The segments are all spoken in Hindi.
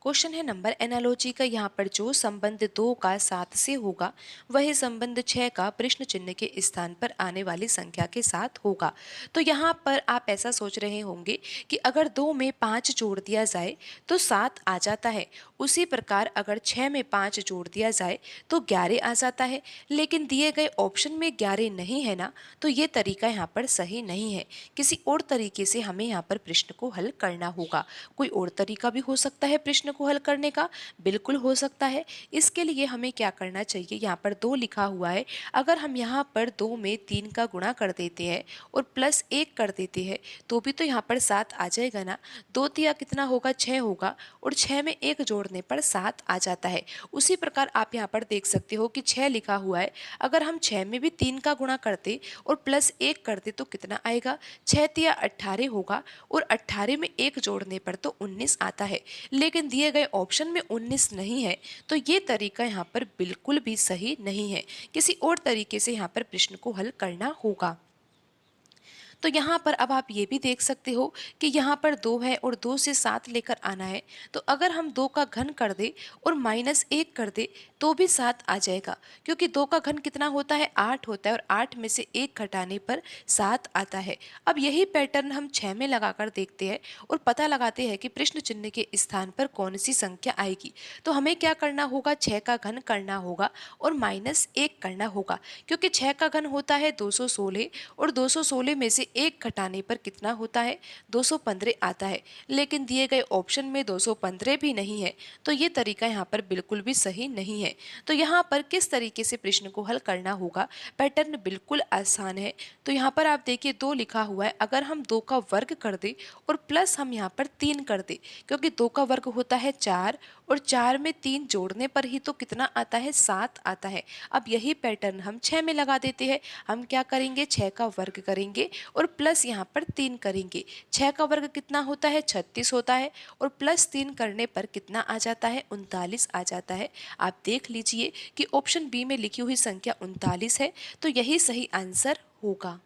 क्वेश्चन है नंबर एनालॉजी का। यहाँ पर जो संबंध 2 का 7 से होगा वही संबंध 6 का प्रश्न चिन्ह के स्थान पर आने वाली संख्या के साथ होगा। तो यहाँ पर आप ऐसा सोच रहे होंगे कि अगर 2 में 5 जोड़ दिया जाए तो 7 आ जाता है, उसी प्रकार अगर 6 में 5 जोड़ दिया जाए तो 11 आ जाता है। लेकिन दिए गए ऑप्शन में 11 नहीं है ना, तो ये तरीका यहाँ पर सही नहीं है। किसी और तरीके से हमें यहाँ पर प्रश्न को हल करना होगा। कोई और तरीका भी हो सकता है प्रश्न को हल करने का, बिल्कुल हो सकता है। इसके लिए हमें क्या करना चाहिए, यहाँ पर 2 लिखा हुआ है, अगर हम यहाँ पर 2 में 3 का गुणा कर देते हैं और प्लस 1 कर देते हैं तो भी तो यहाँ पर 7 आ जाएगा ना। 2 तिया कितना होगा, 6 होगा, और 6 में 1 जोड़ने पर 7 आ जाता है। उसी प्रकार आप यहाँ पर देख सकते हो कि 6 लिखा हुआ है, अगर हम 6 में भी 3 का गुणा करते और प्लस 1 करते तो कितना आएगा, 6 तिया 18 होगा, और 18 में 1 जोड़ने पर तो 19 आता है। लेकिन दिए गए ऑप्शन में 19 नहीं है, तो ये तरीका यहाँ पर बिल्कुल भी सही नहीं है। किसी और तरीके से यहाँ पर प्रश्न को हल करना होगा। तो यहाँ पर अब आप ये भी देख सकते हो कि यहाँ पर 2 है और 2 से 7 लेकर आना है। तो अगर हम 2 का घन कर दे और -1 कर दे तो भी 7 आ जाएगा, क्योंकि 2 का घन कितना होता है, 8 होता है, और 8 में से 1 घटाने पर 7 आता है। अब यही पैटर्न हम 6 में लगाकर देखते हैं और पता लगाते हैं कि प्रश्न चिन्ह के स्थान पर कौन सी संख्या आएगी। तो हमें क्या करना होगा, 6 का घन करना होगा और -1 करना होगा, क्योंकि 6 का घन होता है 216, और 216 में से 1 घटाने पर कितना होता है, 215 आता है। लेकिन दिए गए ऑप्शन में 215 भी नहीं है, तो ये तरीका यहाँ पर बिल्कुल भी सही नहीं है। तो यहाँ पर किस तरीके से प्रश्न को हल करना होगा, पैटर्न बिल्कुल आसान है। तो यहाँ पर आप देखिए 2 लिखा हुआ है, अगर हम 2 का वर्ग कर दे और प्लस हम यहाँ पर 3 कर दे, क्योंकि 2 का वर्ग होता है 4, और 4 में 3 जोड़ने पर ही तो कितना आता है, 7 आता है। अब यही पैटर्न हम 6 में लगा देते हैं। हम क्या करेंगे, 6 का वर्ग करेंगे और प्लस यहाँ पर 3 करेंगे। 6 का वर्ग कितना होता है, 36 होता है, और प्लस 3 करने पर कितना आ जाता है, 39 आ जाता है। आप देख लीजिए कि ऑप्शन बी में लिखी हुई संख्या 39 है, तो यही सही आंसर होगा।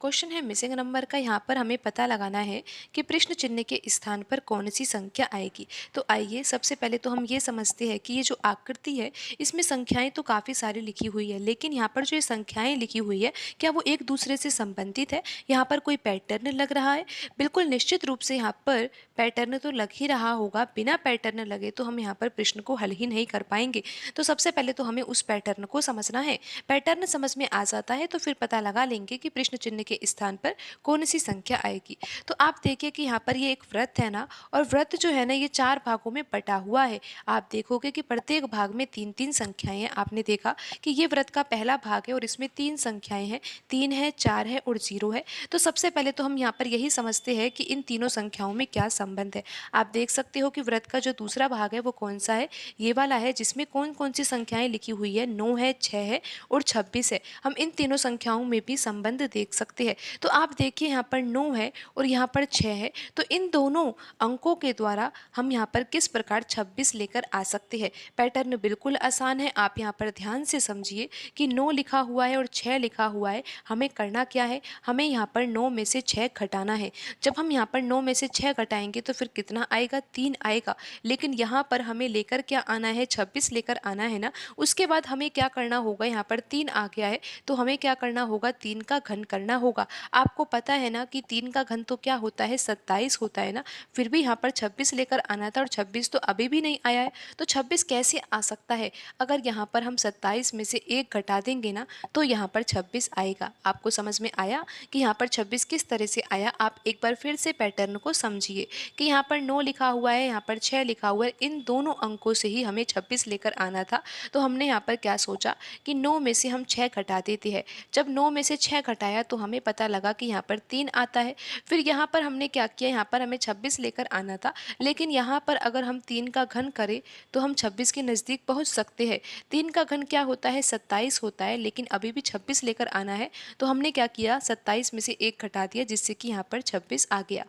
क्वेश्चन है मिसिंग नंबर का। यहाँ पर हमें पता लगाना है कि प्रश्न चिन्ह के स्थान पर कौन सी संख्या आएगी। तो आइए सबसे पहले तो हम ये समझते हैं कि ये जो आकृति है इसमें संख्याएं तो काफ़ी सारी लिखी हुई है, लेकिन यहाँ पर जो ये संख्याएं लिखी हुई है क्या वो एक दूसरे से संबंधित है, यहाँ पर कोई पैटर्न लग रहा है। बिल्कुल निश्चित रूप से यहाँ पर पैटर्न तो लग ही रहा होगा, बिना पैटर्न लगे तो हम यहाँ पर प्रश्न को हल ही नहीं कर पाएंगे। तो सबसे पहले तो हमें उस पैटर्न को समझना है। पैटर्न समझ में आ जाता है तो फिर पता लगा लेंगे कि प्रश्न चिन्ह के स्थान पर कौन सी संख्या आएगी। तो आप देखिए कि यहाँ पर ये एक वृत्त है ना, और वृत्त जो है ना ये 4 भागों में बटा हुआ है। आप देखोगे कि प्रत्येक भाग में 3-3 संख्याएं हैं। आपने देखा कि ये वृत्त का पहला भाग है और इसमें 3 संख्याएं हैं, 3 है, 4 है और 0 है। तो सबसे पहले तो हम यहाँ पर यही समझते हैं कि इन तीनों संख्याओं में क्या संबंध है। आप देख सकते हो कि वृत्त का जो दूसरा भाग है वो कौन सा है, ये वाला है, जिसमें कौन कौन सी संख्याएं लिखी हुई है, 9 है, 6 है और 26 है। हम इन तीनों संख्याओं में भी संबंध देख सकते हैं। तो आप देखिए यहाँ पर 9 है और यहाँ पर 6 है, तो इन दोनों अंकों के द्वारा हम यहाँ पर किस प्रकार 26 लेकर आ सकते हैं। पैटर्न बिल्कुल आसान है, आप यहाँ पर ध्यान से समझिए कि 9 लिखा हुआ है और 6 लिखा हुआ है। हमें करना क्या है, हमें यहाँ पर 9 में से 6 घटाना है। जब हम यहाँ पर 9 में से 6 घटाएंगे तो फिर कितना आएगा, 3 आएगा। लेकिन यहाँ पर हमें लेकर क्या आना है, 26 लेकर आना है ना। उसके बाद हमें क्या करना होगा, यहाँ पर 3 आ गया है तो हमें क्या करना होगा, 3 का घन करना होगा। आपको पता है ना कि 3 का घन तो क्या होता है, 27 होता है ना। फिर भी यहाँ पर 26 लेकर आना था और 26 तो अभी भी नहीं आया है, तो 26 कैसे आ सकता है। अगर यहाँ पर हम 27 में से 1 घटा देंगे ना तो यहाँ पर 26 आएगा। आपको समझ में आया कि यहाँ पर 26 किस तरह से आया। आप एक बार फिर से पैटर्न को समझिए कि यहाँ पर 9 लिखा हुआ है, यहाँ पर 6 लिखा हुआ है, इन दोनों अंकों से ही हमें 26 लेकर आना था। तो हमने यहाँ पर क्या सोचा कि 9 में से हम 6 घटा देते हैं। जब 9 में से 6 घटाया तो हमें पता लगा कि यहाँ पर 3 आता है। फिर यहाँ पर हमने क्या किया, यहाँ पर हमें 26 लेकर आना था, लेकिन यहाँ पर अगर हम 3 का घन करें तो हम 26 के नज़दीक पहुँच सकते हैं। 3 का घन क्या होता है, 27 होता है, लेकिन अभी भी 26 लेकर आना है। तो हमने क्या किया, 27 में से 1 घटा दिया, जिससे कि यहाँ पर 26 आ गया।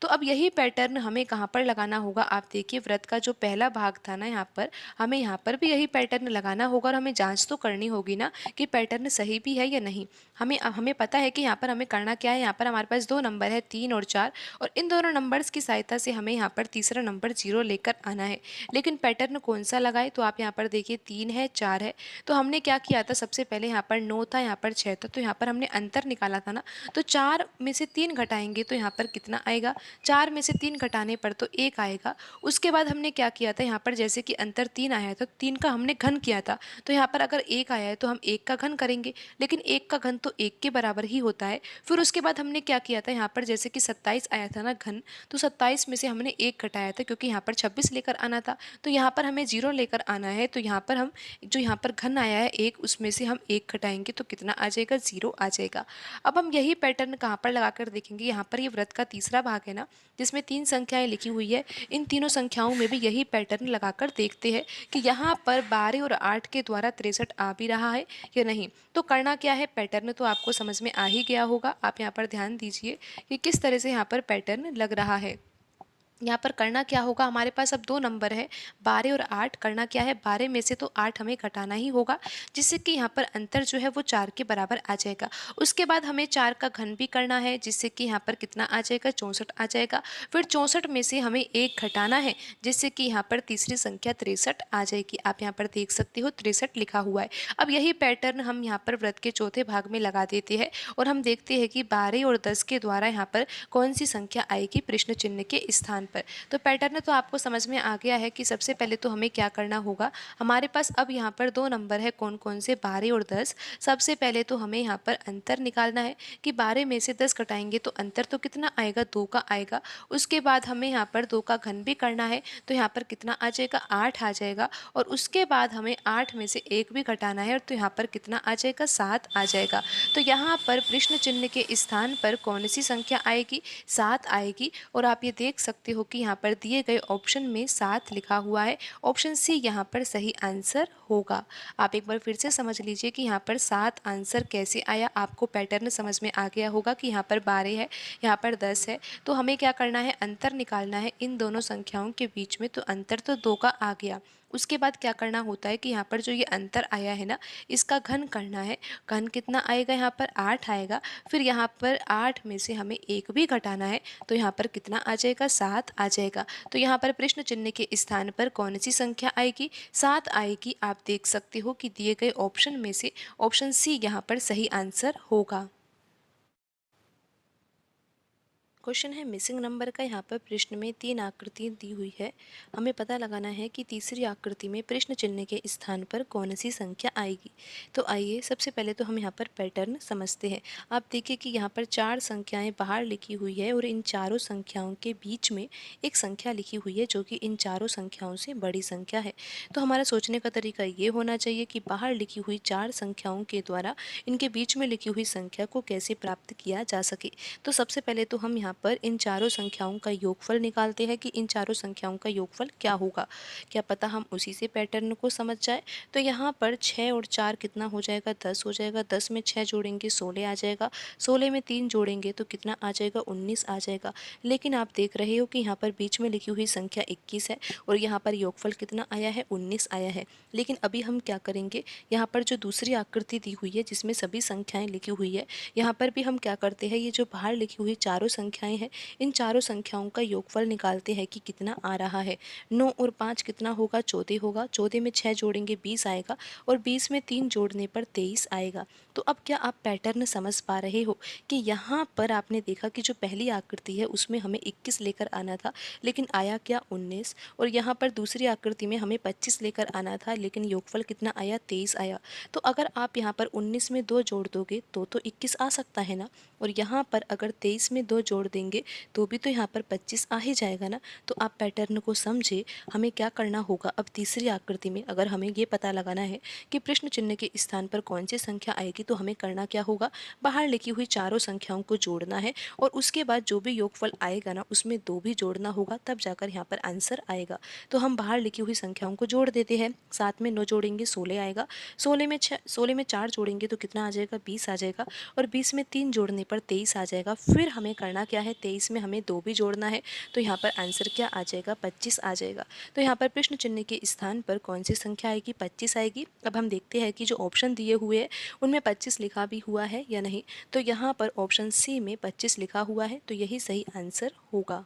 तो अब यही पैटर्न हमें कहाँ पर लगाना होगा। आप देखिए वृत्त का जो पहला भाग था ना, यहाँ पर हमें यहाँ पर भी यही पैटर्न लगाना होगा और हमें जांच तो करनी होगी ना कि पैटर्न सही भी है या नहीं। हमें पता है कि यहाँ पर हमें करना क्या है, यहाँ पर हमारे पास दो नंबर है 3 और 4, और इन दोनों नंबर्स की सहायता से हमें यहाँ पर तीसरा नंबर 0 लेकर आना है। लेकिन पैटर्न कौन सा लगाए, तो आप यहाँ पर देखिए 3 है 4 है, तो हमने क्या किया था, सबसे पहले यहाँ पर 9 था, यहाँ पर 6 था, तो यहाँ पर हमने अंतर निकाला था ना, तो 4 में से 3 घटाएंगे तो यहाँ पर कितना आएगा, 4 में से 3 घटाने पर तो 1 आएगा। उसके बाद हमने क्या किया था, यहाँ पर जैसे कि अंतर 3 आया था, 3 का हमने घन किया था, तो यहाँ पर अगर 1 आया है तो हम 1 का घन करेंगे, लेकिन 1 का घन तो 1 के बराबर ही होता है। फिर उसके बाद हमने क्या किया था, यहाँ पर जैसे कि 27 आया था ना घन, तो 27 में से हमने 1 घटाया था, क्योंकि यहाँ पर 26 लेकर आना था, तो यहाँ पर हमें 0 लेकर आना है, तो यहाँ पर हम जो यहाँ पर घन आया है 1, उसमें से हम 1 घटाएंगे तो कितना आ जाएगा, 0 आ जाएगा। अब हम यही पैटर्न कहाँ पर लगाकर देखेंगे, यहाँ पर ये वृत्त का तीसरा भाग है ना, जिसमें 3 संख्याएं लिखी हुई है, इन तीनों संख्याओं में भी यही पैटर्न लगाकर देखते हैं कि यहाँ पर 12 और 8 के द्वारा 63 आ भी रहा है या नहीं। तो करना क्या है, पैटर्न तो आपको समझ में आ ही गया होगा। आप यहाँ पर ध्यान दीजिए कि किस तरह से यहाँ पर पैटर्न लग रहा है। यहाँ पर करना क्या होगा, हमारे पास अब दो नंबर है 12 और 8। करना क्या है, 12 में से तो 8 हमें घटाना ही होगा, जिससे कि यहाँ पर अंतर जो है वो 4 के बराबर आ जाएगा। उसके बाद हमें 4 का घन भी करना है, जिससे कि यहाँ पर कितना आ जाएगा, 64 आ जाएगा। फिर 64 में से हमें 1 घटाना है, जिससे कि यहाँ पर तीसरी संख्या 63 आ जाएगी। आप यहाँ पर देख सकते हो 63 लिखा हुआ है। अब यही पैटर्न हम यहाँ पर वृत्त के चौथे भाग में लगा देते हैं, और हम देखते हैं कि 12 और 10 के द्वारा यहाँ पर कौन सी संख्या आएगी प्रश्न चिन्ह के स्थान पर। तो पैटर्न तो आपको समझ में आ गया है कि सबसे पहले तो हमें क्या करना होगा। हमारे पास अब यहाँ पर दो नंबर है, कौन कौन से, 12 और 10। सबसे पहले तो हमें यहाँ पर अंतर निकालना है कि 12 में से 10 घटाएंगे तो अंतर तो कितना आएगा, 2 का आएगा। उसके बाद हमें यहाँ पर 2 का घन भी करना है, तो यहाँ पर कितना आ जाएगा, 8 आ जाएगा। और उसके बाद हमें 8 में से 1 भी घटाना है, तो यहाँ पर कितना आ जाएगा, 7 आ जाएगा। तो यहाँ पर प्रश्न चिन्ह के स्थान पर कौन सी संख्या आएगी, 7 आएगी। और आप ये देख सकते हो कि यहाँ पर दिए गए ऑप्शन में 7 लिखा हुआ है। ऑप्शन सी यहाँ पर सही आंसर होगा। आप एक बार फिर से समझ लीजिए कि यहाँ पर 7 आंसर कैसे आया। आपको पैटर्न समझ में आ गया होगा कि यहाँ पर 12 है, यहाँ पर 10 है, तो हमें क्या करना है, अंतर निकालना है इन दोनों संख्याओं के बीच में। तो अंतर तो 2 का आ गया। उसके बाद क्या करना होता है कि यहाँ पर जो ये अंतर आया है ना, इसका घन करना है। घन कितना आएगा, यहाँ पर 8 आएगा। फिर यहाँ पर 8 में से हमें 1 भी घटाना है, तो यहाँ पर कितना आ जाएगा, 7 आ जाएगा। तो यहाँ पर प्रश्न चिन्ह के स्थान पर कौन सी संख्या आएगी, 7 आएगी। आप देख सकते हो कि दिए गए ऑप्शन में से ऑप्शन सी यहाँ पर सही आंसर होगा। क्वेश्चन है मिसिंग नंबर का। यहाँ पर प्रश्न में 3 आकृतियाँ दी हुई है। हमें पता लगाना है कि तीसरी आकृति में प्रश्न चिन्ह के स्थान पर कौन सी संख्या आएगी। तो आइए सबसे पहले तो हम यहाँ पर पैटर्न समझते हैं। आप देखिए कि यहाँ पर 4 संख्याएं बाहर लिखी हुई है, और इन चारों संख्याओं के बीच में एक संख्या लिखी हुई है जो कि इन चारों संख्याओं से बड़ी संख्या है। तो हमारा सोचने का तरीका ये होना चाहिए कि बाहर लिखी हुई 4 संख्याओं के द्वारा इनके बीच में लिखी हुई संख्या को कैसे प्राप्त किया जा सके। तो सबसे पहले तो हम यहाँ पर इन चारों संख्याओं का योगफल निकालते हैं कि इन चारों संख्याओं का योगफल क्या होगा। क्या पता हम उसी से पैटर्न को समझ जाए। तो यहाँ पर 6 और 4 कितना हो जाएगा, 10 हो जाएगा। 10 में 6 जोड़ेंगे 16 आ जाएगा। 16 में 3 जोड़ेंगे तो कितना आ जाएगा, 19 आ जाएगा। लेकिन आप देख रहे हो कि यहाँ पर बीच में लिखी हुई संख्या 21 है, और यहाँ पर योगफल कितना आया है, 19 आया है। लेकिन अभी हम क्या करेंगे, यहाँ पर जो दूसरी आकृति दी हुई है जिसमें सभी संख्याएं लिखी हुई है, यहाँ पर भी हम क्या करते हैं, ये जो बाहर लिखी हुई चारों संख्याएं हैं, इन चारों संख्याओं का योगफल निकालते हैं कि कितना आ रहा है। 9 और 5 कितना होगा, 14 होगा। 14 में 6 जोड़ेंगे 20 आएगा, और 20 में 3 जोड़ने पर 23 आएगा। तो अब क्या आप पैटर्न समझ पा रहे हो कि यहाँ पर आपने देखा कि जो पहली आकृति है उसमें हमें 21 लेकर आना था, लेकिन आया क्या, 19। और यहाँ पर दूसरी आकृति में हमें 25 लेकर आना था, लेकिन योगफल कितना आया, 23 आया। तो अगर आप यहाँ पर 19 में 2 जोड़ दोगे तो 21 आ सकता है ना। और यहाँ पर अगर 23 में 2 जोड़ देंगे तो भी तो यहाँ पर 25 आ ही जाएगा ना। तो आप पैटर्न को समझे। हमें क्या करना होगा, अब तीसरी आकृति में अगर हमें ये पता लगाना है कि प्रश्न चिन्ह के स्थान पर कौन सी संख्या आएगी, तो हमें करना क्या होगा, बाहर लिखी हुई चारों संख्याओं को जोड़ना है, और उसके बाद जो भी योगफल आएगा ना उसमें 2 भी जोड़ना होगा, तब जाकर यहाँ पर आंसर आएगा। तो हम बाहर लिखी हुई संख्याओं को जोड़ देते हैं। 7 में 9 जोड़ेंगे 16 आएगा। 16 में 4 जोड़ेंगे तो कितना आ जाएगा, 20 आ जाएगा। और 20 में 3 जोड़ने पर 23 आ जाएगा। फिर हमें करना क्या है, 23 में हमें 2 भी जोड़ना है, तो यहाँ पर आंसर क्या आ जाएगा, 25 आ जाएगा। तो यहाँ पर प्रश्न चिन्ह के स्थान पर कौन सी संख्या आएगी, 25 आएगी। अब हम देखते हैं कि जो ऑप्शन दिए हुए हैं उनमें 25 लिखा भी हुआ है या नहीं। तो यहाँ पर ऑप्शन सी में 25 लिखा हुआ है, तो यही सही आंसर होगा।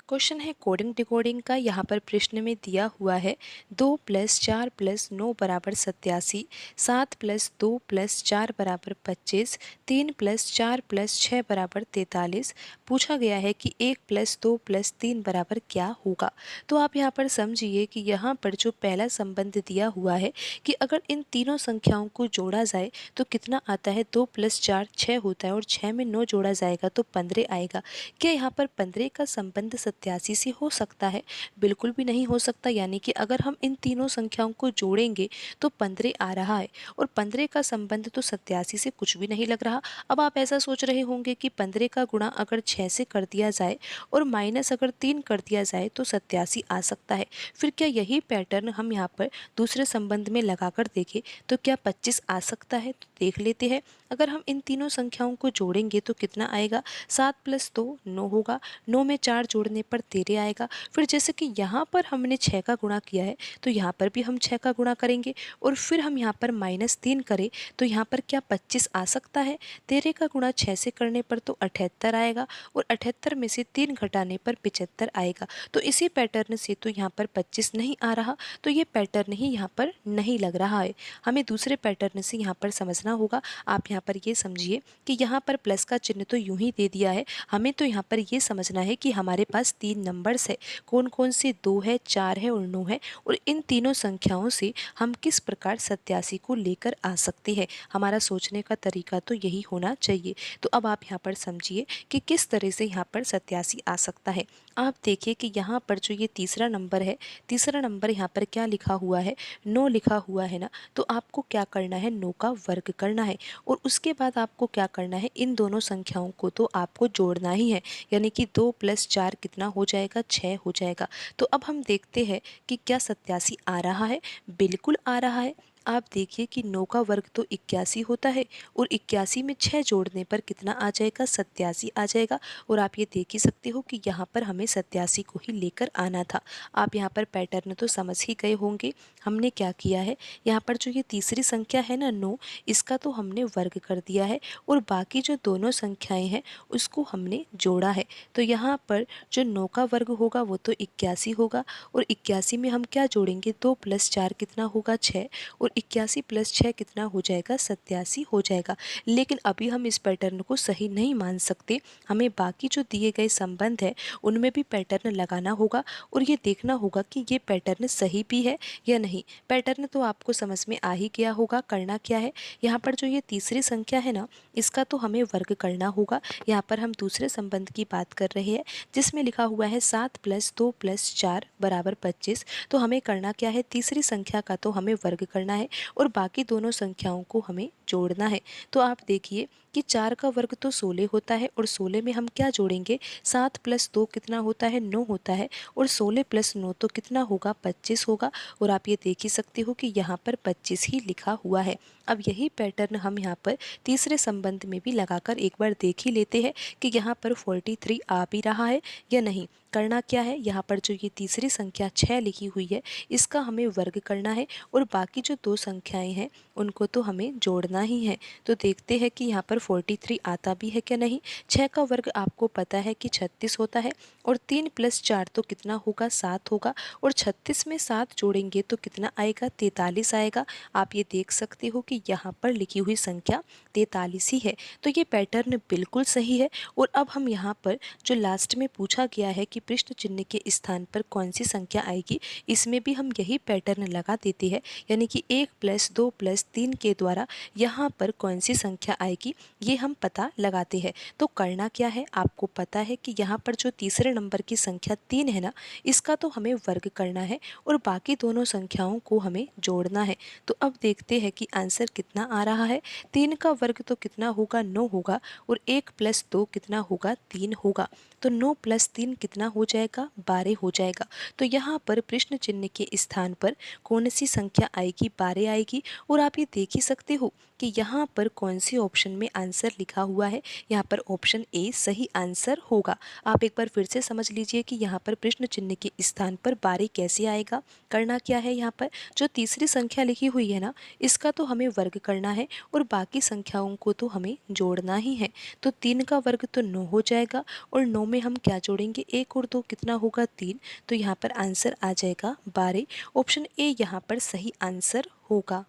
क्वेश्चन है कोडिंग डिकोडिंग का। यहाँ पर प्रश्न में दिया हुआ है 2 + 4 + 9 = 87, 7 + 2 + 4 = 25, 3 + 4 + 6 = 43। पूछा गया है कि 1 + 2 + 3 बराबर क्या होगा। तो आप यहाँ पर समझिए कि यहाँ पर जो पहला संबंध दिया हुआ है कि अगर इन तीनों संख्याओं को जोड़ा जाए तो कितना आता है, 2 + 4 6 होता है और 6 में 9 जोड़ा जाएगा तो 15 आएगा। क्या यहाँ पर 15 का संबंध 87 से हो सकता है? बिल्कुल भी नहीं हो सकता। यानी कि अगर हम इन तीनों संख्याओं को जोड़ेंगे तो 15 आ रहा है और 15 का संबंध तो 87 से कुछ भी नहीं लग रहा। अब आप ऐसा सोच रहे होंगे कि 15 का गुणा अगर 6 से कर दिया जाए और माइनस अगर 3 कर दिया जाए तो 87 आ सकता है। फिर क्या यही पैटर्न हम यहाँ पर दूसरे संबंध में लगाकर देखें तो क्या 25 आ सकता है? तो देख लेते हैं। अगर हम इन तीनों संख्याओं को जोड़ेंगे तो कितना आएगा, 7 + 2 9 होगा, 9 में 4 जोड़ने पर 13 आएगा। फिर जैसे कि यहाँ पर हमने 6 का गुणा किया है तो यहाँ पर भी हम 6 का गुणा करेंगे और फिर हम यहाँ पर -3 करें तो यहाँ पर क्या 25 आ सकता है। 13 का गुणा 6 से करने पर तो 78 आएगा और 78 में से 3 घटाने पर 75 आएगा। तो इसी पैटर्न से तो यहाँ पर 25 नहीं आ रहा, तो ये पैटर्न ही यहाँ पर नहीं लग रहा है। हमें दूसरे पैटर्न से यहाँ पर समझना होगा। आप यहाँ पर ये समझिए कि यहाँ पर प्लस का चिन्ह तो यूं ही दे दिया है, हमें तो यहाँ पर ये समझना है कि हमारे पास 3 नंबर्स है। कौन कौन से, 2 है, 4 है और 9 है, और इन तीनों संख्याओं से हम किस प्रकार 87 को लेकर आ सकते हैं। हमारा सोचने का तरीका तो यही होना चाहिए। तो अब आप यहाँ पर समझिए कि किस तरह से यहाँ पर 87 आ सकता है। आप देखिए कि यहाँ पर जो ये तीसरा नंबर है, तीसरा नंबर यहाँ पर क्या लिखा हुआ है, 9 लिखा हुआ है ना। तो आपको क्या करना है, 9 का वर्ग करना है और उसके बाद आपको क्या करना है, इन दोनों संख्याओं को तो आपको जोड़ना ही है। यानी कि 2 + 4 कितना हो जाएगा, 6 हो जाएगा। तो अब हम देखते हैं कि क्या 87 आ रहा है। बिल्कुल आ रहा है। आप देखिए कि 9 का वर्ग तो 81 होता है और 81 में 6 जोड़ने पर कितना आ जाएगा, 87 आ जाएगा। और आप ये देख ही सकते हो कि यहाँ पर हमें 87 को ही लेकर आना था। आप यहाँ पर पैटर्न तो समझ ही गए होंगे। हमने क्या किया है, यहाँ पर जो ये तीसरी संख्या है ना 9, इसका तो हमने वर्ग कर दिया है और बाकी जो दोनों संख्याएं हैं उसको हमने जोड़ा है। तो यहाँ पर जो 9 का वर्ग होगा वो तो 81 होगा और 81 में हम क्या जोड़ेंगे, 2 + 4 कितना होगा, 6, और 81 + 6 कितना हो जाएगा, 87 हो जाएगा। लेकिन अभी हम इस पैटर्न को सही नहीं मान सकते। हमें बाकी जो दिए गए संबंध है उनमें भी पैटर्न लगाना होगा और ये देखना होगा कि ये पैटर्न सही भी है या नहीं। पैटर्न तो आपको समझ में आ ही गया होगा। करना क्या है, यहाँ पर जो ये तीसरी संख्या है ना, इसका तो हमें वर्ग करना होगा। यहाँ पर हम दूसरे संबंध की बात कर रहे हैं जिसमें लिखा हुआ है 7 + 2 + 4 = 25। तो हमें करना क्या है, तीसरी संख्या का तो हमें वर्ग करना है और बाकी दोनों संख्याओं को हमें जोड़ना है। तो आप देखिए कि 4 का वर्ग तो 16 होता है और 16 में हम क्या जोड़ेंगे, 7 + 2 कितना होता है, 9 होता है और 16 + 9 तो कितना होगा, 25 होगा। और आप ये देख ही सकते हो कि यहाँ पर 25 ही लिखा हुआ है। अब यही पैटर्न हम यहाँ पर तीसरे संबंध में भी लगाकर एक बार देख ही लेते हैं कि यहाँ पर 43 आ भी रहा है या नहीं। करना क्या है, यहाँ पर जो ये तीसरी संख्या 6 लिखी हुई है इसका हमें वर्ग करना है और बाकी जो दो संख्याएं हैं उनको तो हमें जोड़ना ही है। तो देखते हैं कि यहाँ पर 43 आता भी है क्या नहीं। 6 का वर्ग आपको पता है कि 36 होता है और 3 + 4 तो कितना होगा, 7 होगा और 36 में 7 जोड़ेंगे तो कितना आएगा, 43 आएगा। आप ये देख सकते हो कि यहाँ पर लिखी हुई संख्या 43 ही है। तो ये पैटर्न बिल्कुल सही है। और अब हम यहाँ पर जो लास्ट में पूछा गया है कि प्रश्न चिन्ह के स्थान पर कौन सी संख्या आएगी, इसमें भी हम यही पैटर्न लगा देते हैं। यानी कि 1 + 2 + 3 के द्वारा यहाँ पर कौन सी संख्या आएगी ये हम पता लगाते हैं। तो करना क्या है, आपको पता है कि यहाँ पर जो तीसरे नंबर की संख्या 3 है ना, इसका तो हमें वर्ग करना है और बाकी दोनों संख्याओं को हमें जोड़ना है। तो अब देखते हैं कि आंसर कितना आ रहा है। 3 का वर्ग तो कितना होगा, 9 होगा और 1 + 2 कितना होगा, 3 होगा। तो 9 + 3 कितना हो जाएगा, 12 हो जाएगा। तो यहाँ पर प्रश्न चिन्ह के स्थान पर कौन सी संख्या आएगी, 12 आएगी। और आप ये देख ही सकते हो कि यहाँ पर कौन सी ऑप्शन में आंसर लिखा हुआ है। यहाँ पर ऑप्शन ए सही आंसर होगा। आप एक बार फिर से समझ लीजिए कि यहाँ पर प्रश्न चिन्ह के स्थान पर 12 कैसे आएगा। करना क्या है, यहाँ पर जो तीसरी संख्या लिखी हुई है ना, इसका तो हमें वर्ग करना है और बाकी संख्याओं को तो हमें जोड़ना ही है। तो 3 का वर्ग तो 9 हो जाएगा और 9 में हम क्या जोड़ेंगे, 1 और 2 कितना होगा 3। तो यहाँ पर आंसर आ जाएगा 12। ऑप्शन ए यहाँ पर सही आंसर होगा।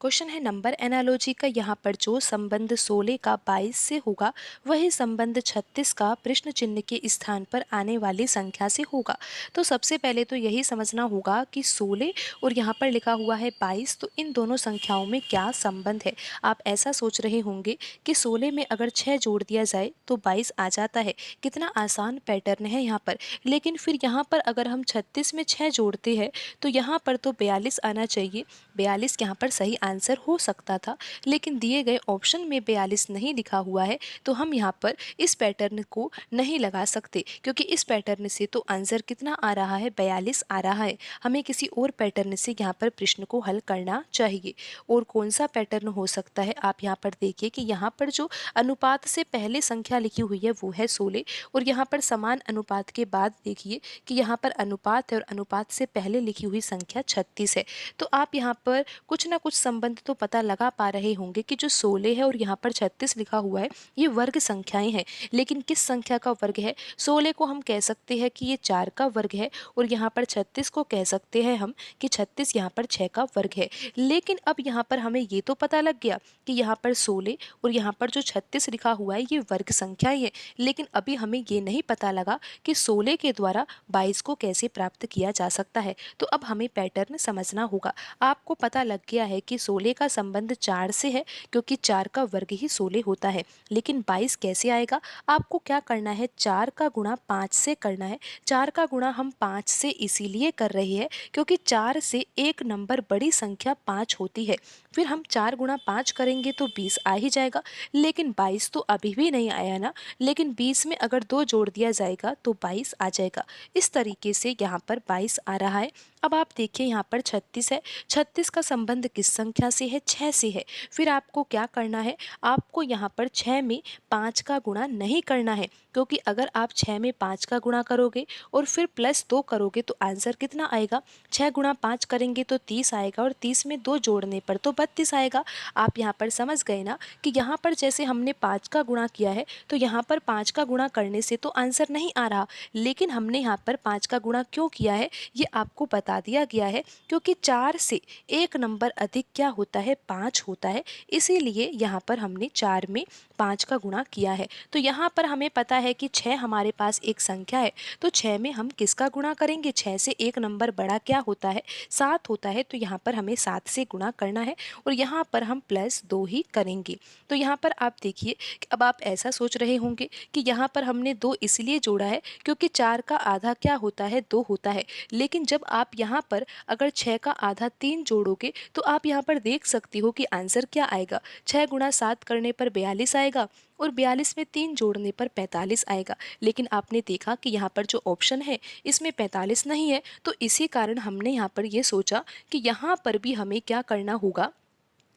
क्वेश्चन है नंबर एनालॉजी का। यहाँ पर जो संबंध 16 का 22 से होगा वही संबंध 36 का प्रश्न चिन्ह के स्थान पर आने वाली संख्या से होगा। तो सबसे पहले तो यही समझना होगा कि 16 और यहाँ पर लिखा हुआ है 22, तो इन दोनों संख्याओं में क्या संबंध है। आप ऐसा सोच रहे होंगे कि 16 में अगर 6 जोड़ दिया जाए तो 22 आ जाता है। कितना आसान पैटर्न है यहाँ पर। लेकिन फिर यहाँ पर अगर हम 36 में 6 जोड़ते हैं तो यहाँ पर तो 42 आना चाहिए। 42 यहाँ पर सही आंसर हो सकता था, लेकिन दिए गए ऑप्शन में 42 नहीं लिखा हुआ है, तो हम यहाँ पर इस पैटर्न को नहीं लगा सकते, क्योंकि इस पैटर्न से तो आंसर कितना आ रहा है, 42 आ रहा है। हमें किसी और पैटर्न से यहाँ पर प्रश्न को हल करना चाहिए। और कौन सा पैटर्न हो सकता है, आप यहाँ पर देखिए कि यहाँ पर जो अनुपात से पहले संख्या लिखी हुई है वो है 16, और यहाँ पर समान अनुपात के बाद देखिए कि यहाँ पर अनुपात है और अनुपात से पहले लिखी हुई संख्या 36 है। तो आप यहाँ पर कुछ ना कुछ संबंध तो पता लगा पा रहे होंगे कि जो 16 है और यहाँ पर 36 लिखा हुआ है ये वर्ग संख्याएं हैं। लेकिन किस संख्या का वर्ग है। 16 को हम कह सकते हैं कि ये 4 का वर्ग है, और यहाँ पर 36 को कह सकते हैं हम कि 36 यहाँ पर 6 का वर्ग है। लेकिन अब यहाँ पर हमें ये तो पता लग गया कि यहाँ पर 16 और यहाँ पर जो 36 लिखा हुआ है ये वर्ग संख्याएं हैं। लेकिन अभी हमें ये नहीं पता लगा कि 16 के द्वारा 22 को कैसे प्राप्त किया जा सकता है। तो अब हमें पैटर्न समझना होगा। आपको पता लग गया है कि 16 का संबंध 4 से है, क्योंकि 4 का वर्ग ही 16 होता है। लेकिन 22 कैसे आएगा, आपको क्या करना है, 4 का गुणा 5 से करना है। 4 का गुणा हम 5 से इसीलिए कर रहे हैं क्योंकि 4 से एक नंबर बड़ी संख्या 5 होती है। फिर हम 4 गुणा 5 करेंगे तो 20 आ ही जाएगा। लेकिन 22 तो अभी भी नहीं आया ना, लेकिन 20 में अगर 2 जोड़ दिया जाएगा तो 22 आ जाएगा। इस तरीके से यहाँ पर 22 आ रहा है। अब आप देखिए यहाँ पर 36 है। 36 का संबंध किस संख्या से है, 6 से है। फिर आपको क्या करना है, आपको यहाँ पर 6 में 5 का गुणा नहीं करना है, क्योंकि अगर आप 6 में 5 का गुणा करोगे और फिर +2 करोगे तो आंसर कितना आएगा, 6 गुणा 5 करेंगे तो 30 आएगा, और 30 में 2 जोड़ने पर तो 32 आएगा। आप यहाँ पर समझ गए ना कि यहाँ पर जैसे हमने 5 का गुणा किया है तो यहाँ पर 5 का गुणा करने से तो आंसर नहीं आ रहा, लेकिन हमने यहाँ पर 5 का गुणा क्यों किया है ये आपको बता दिया गया है। क्योंकि 4 से एक नंबर अधिक क्या होता है, 5 होता है, इसीलिए यहाँ पर हमने 4 में 5 का गुणा किया है। तो यहाँ पर हमें पता है कि 6 हमारे पास एक संख्या है, तो 6 में हम किसका गुणा करेंगे, 6 से एक नंबर बड़ा क्या होता है, 7 होता है। तो यहाँ पर हमें 7 से गुणा करना है और यहाँ पर हम +2 ही करेंगे। तो यहाँ पर आप देखिए कि अब आप ऐसा सोच रहे होंगे कि यहाँ पर हमने 2 इसलिए जोड़ा है क्योंकि 4 का आधा क्या होता है, 2 होता है। लेकिन जब आप यहाँ पर अगर 6 का आधा 3 जोड़ोगे तो आप यहाँ पर देख सकते हो कि आंसर क्या आएगा, 6 गुणा 7 करने पर 42 आएगा और 42 में 3 जोड़ने पर 45 आएगा। लेकिन आपने देखा कि यहाँ पर जो ऑप्शन है इसमें 45 नहीं है, तो इसी कारण हमने यहाँ पर ये सोचा कि यहाँ पर भी हमें क्या करना होगा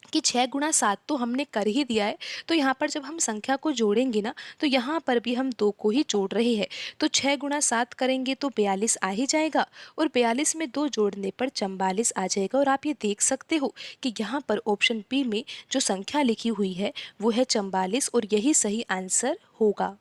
कि 6 गुणा 7 तो हमने कर ही दिया है, तो यहाँ पर जब हम संख्या को जोड़ेंगे ना तो यहाँ पर भी हम 2 को ही जोड़ रहे हैं। तो 6 गुणा 7 करेंगे तो 42 आ ही जाएगा, और 42 में 2 जोड़ने पर 44 आ जाएगा। और आप ये देख सकते हो कि यहाँ पर ऑप्शन बी में जो संख्या लिखी हुई है वो है 44, और यही सही आंसर होगा।